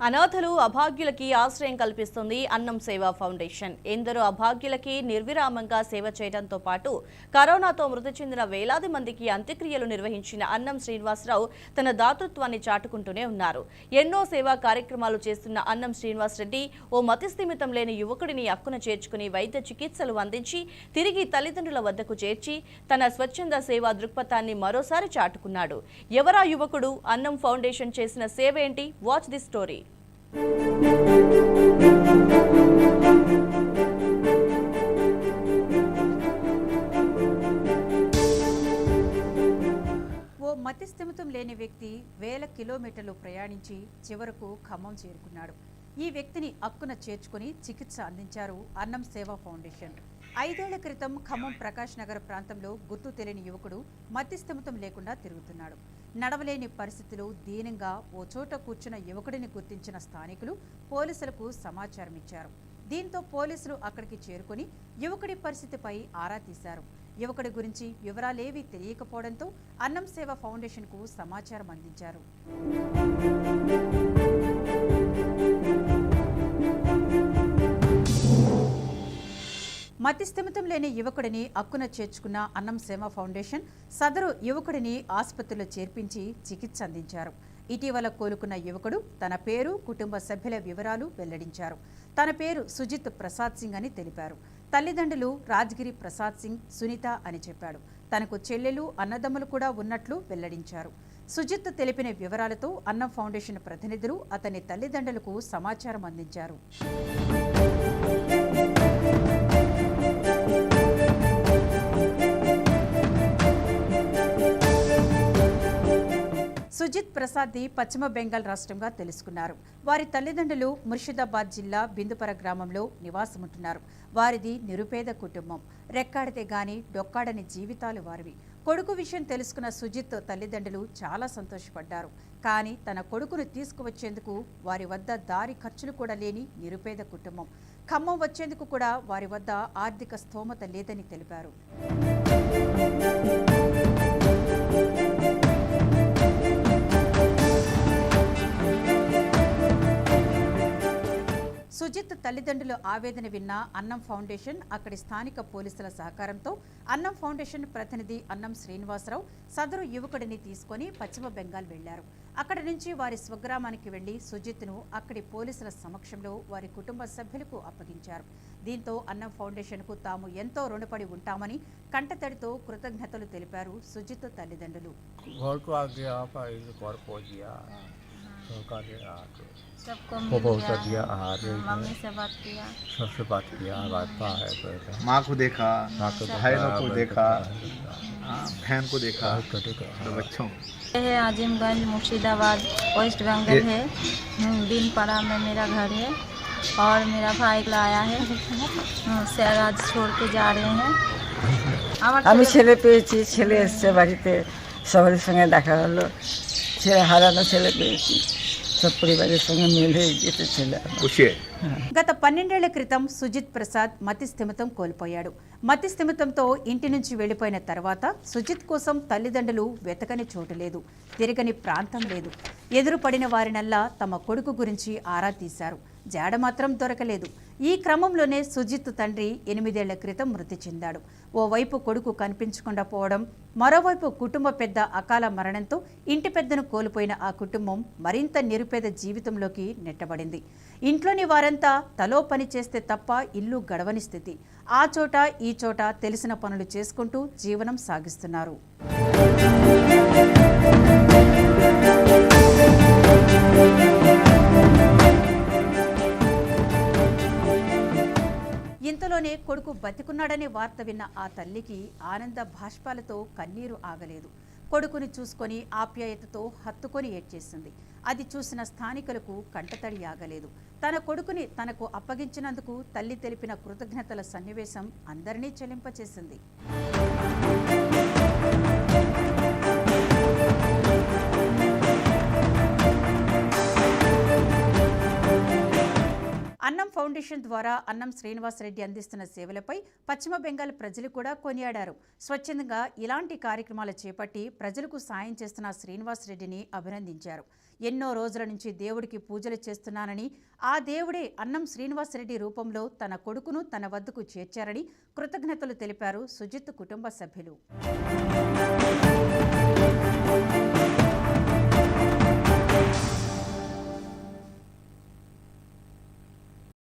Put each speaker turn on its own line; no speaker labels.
అనాథలు అభాగ్యులకి ఆశ్రయం కల్పిస్తుంది అన్నం సేవా ఫౌండేషన్. ఎందరో అభాగ్యులకి నిర్విరామంగా సేవ చేయడంతో పాటు కరోనాతో మృతి చెందిన వేలాది మందికి అంత్యక్రియలు నిర్వహించిన అన్నం శ్రీనివాసరావు తన దాతృత్వాన్ని చాటుకుంటూనే ఉన్నారు. ఎన్నో సేవా కార్యక్రమాలు చేస్తున్న అన్నం శ్రీనివాస్ రెడ్డి ఓ మతిస్థిమితం లేని యువకుడిని అక్కున చేర్చుకుని వైద్య చికిత్సలు అందించి తిరిగి తల్లిదండ్రుల వద్దకు చేర్చి తన స్వచ్ఛంద సేవా దృక్పథాన్ని మరోసారి చాటుకున్నాడు. ఎవరా యువకుడు? అన్నం ఫౌండేషన్ చేసిన సేవ ఏంటి? Watch the story.
ఓ మతిస్థిమితం లేని వ్యక్తి వేల కిలోమీటర్లు ప్రయాణించి చివరకు ఖమ్మం చేరుకున్నాడు. ఈ వ్యక్తిని అక్కున చేర్చుకుని చికిత్స అందించారు అన్నం సేవా ఫౌండేషన్. 5 ఏళ్ల క్రితం ఖమ్మం ప్రకాష్ నగర్ ప్రాంతంలో గుర్తు తెలియని యువకుడు మతిస్థిమితం లేకుండా తిరుగుతున్నాడు. నడవలేని పరిస్థితులు దీనంగా ఓ చోట కూర్చున్న యువకుడిని గుర్తించిన స్థానికులు పోలీసులకు సమాచారం ఇచ్చారు. దీంతో పోలీసులు అక్కడికి చేరుకుని యువకుడి పరిస్థితిపై ఆరా తీశారు. యువకుడి గురించి వివరాలేవీ తెలియకపోవడంతో అన్నం సేవ ఫౌండేషన్కు సమాచారం అందించారు. మతిస్థిమితం లేని యువకుడిని అక్కున చేర్చుకున్న అన్నం సేవ ఫౌండేషన్ సదరు యువకుడిని ఆసుపత్రిలో చేర్పించి చికిత్స అందించారు. ఇటీవల కోలుకున్న యువకుడు తన పేరు, కుటుంబ సభ్యుల వివరాలు వెల్లడించారు. తన పేరు సుజిత్ ప్రసాద్ సింగ్ అని తెలిపారు. తల్లిదండ్రులు రాజ్గిరి ప్రసాద్ సింగ్, సునీత అని చెప్పాడు. తనకు చెల్లెలు, అన్నదమ్ములు కూడా ఉన్నట్లు వెల్లడించారు. సుజిత్ తెలిపిన వివరాలతో అన్నం ఫౌండేషన్ ప్రతినిధులు అతని తల్లిదండ్రులకు సమాచారం అందించారు. సుజిత్ ప్రసాద్ది పశ్చిమ బెంగాల్ రాష్ట్రంగా తెలుసుకున్నారు. వారి తల్లిదండ్రులు ముర్షిదాబాద్ జిల్లా బిందుపర గ్రామంలో నివాసముంటున్నారు. వారిది నిరుపేద కుటుంబం. రెక్కాడితే గాని డొక్కాడని జీవితాలు వారివి. కొడుకు విషయం తెలుసుకున్న సుజిత్ తల్లిదండ్రులు చాలా సంతోషపడ్డారు. కానీ తన కొడుకును తీసుకువచ్చేందుకు వారి వద్ద దారి ఖర్చులు కూడా లేని నిరుపేద కుటుంబం. ఖమ్మం వచ్చేందుకు కూడా వారి వద్ద ఆర్థిక స్థోమత లేదని తెలిపారు. సుజిత్ తల్లిదండ్రుల ఆవేదన విన్న అన్నం ఫౌండేషన్ అక్కడి స్థానిక పోలీసుల సహకారంతో అన్నం ఫౌండేషన్ ప్రతినిధి అన్నం శ్రీనివాసరావు సదరు యువకుడిని తీసుకొని పశ్చిమ బెంగాల్ వెళ్లారు. అక్కడి నుంచి వారి స్వగ్రామానికి వెళ్లి సుజిత్ను అక్కడి పోలీసుల సమక్షంలో వారి కుటుంబ సభ్యులకు అప్పగించారు. దీంతో అన్నం ఫౌండేషన్కు తాము ఎంతో రుణపడి ఉంటామని కంటతడితో కృతజ్ఞతలు తెలిపారు సుజిత్ తల్లిదండ్రులు.
सबको मम्मी से बात किया,
सबसे बात किया,
माँ को देखा, भाई को देखा, बहन को देखा, तो बच्चों
है आजिमगंज मुर्शिदाबाद वेस्ट बंगाल है। बीनपाड़ा में मेरा घर है और मेरा भाई लाया है। आज छोड़ के जा रहे हैं।
আমি ছেলে পেয়েছি, ছেলে এসছে বাড়িতে, সবার সঙ্গে দেখা হলো, ছেলে হারানো ছেলে পেয়েছি, सब परिवार संगे मिले जेते चला।
గత 12 ఏళ్ల క్రితం సుజిత్ ప్రసాద్ మతిస్థిమితం కోల్పోయాడు. మతిస్థిమితంతో ఇంటి నుంచి వెళ్లిపోయిన తర్వాత సుజిత్ కోసం తల్లిదండ్రులు వెతకని చోటు లేదు, తిరగని ప్రాంతం లేదు. ఎదురుపడిన వారినల్లా తమ కొడుకు గురించి ఆరా తీశారు. జాడ మాత్రం దొరకలేదు. ఈ క్రమంలోనే సుజిత్ తండ్రి 8 ఏళ్ల క్రితం మృతి చెందాడు. ఓవైపు కొడుకు కనిపించకుండా పోవడం, మరోవైపు కుటుంబ పెద్ద అకాల మరణంతో ఇంటి పెద్దను కోల్పోయిన ఆ కుటుంబం మరింత నిరుపేద జీవితంలోకి నెట్టబడింది. ఇంట్లోని వారంతా తలో పని చేస్తే తప్ప ఇల్లు గడవని స్థితి. ఆ చోట ఈ చోట తెలిసిన పనులు చేసుకుంటూ జీవనం సాగిస్తున్నారు. ఇంతలోనే కొడుకు బతికున్నాడనే వార్త విన్న ఆ తల్లికి ఆనంద భాష్పాలతో కన్నీరు ఆగలేదు. కొడుకుని చూసుకొని ఆప్యాయతతో హత్తుకొని ఏడ్చేసింది. అది చూసిన స్థానికులకు కంటతడి ఆగలేదు. తన కొడుకుని తనకు అప్పగించినందుకు తల్లి తెలిపిన కృతజ్ఞతల సన్నివేశం అందరినీ చెలింపచేసింది. అన్నం ఫౌండేషన్ ద్వారా అన్నం శ్రీనివాస్ రెడ్డి అందిస్తున్న సేవలపై పశ్చిమ బెంగాల్ ప్రజలు కూడా కొనియాడారు. స్వచ్ఛందంగా ఇలాంటి కార్యక్రమాలు చేపట్టి ప్రజలకు సాయం చేస్తున్న శ్రీనివాస్ రెడ్డిని అభినందించారు. ఎన్నో రోజుల నుంచి దేవుడికి పూజలు చేస్తున్నానని, ఆ దేవుడే అన్నం శ్రీనివాసరెడ్డి రూపంలో తన కొడుకును తన వద్దకు చేర్చారని కృతజ్ఞతలు తెలిపారు సుజిత్ కుటుంబ సభ్యులు.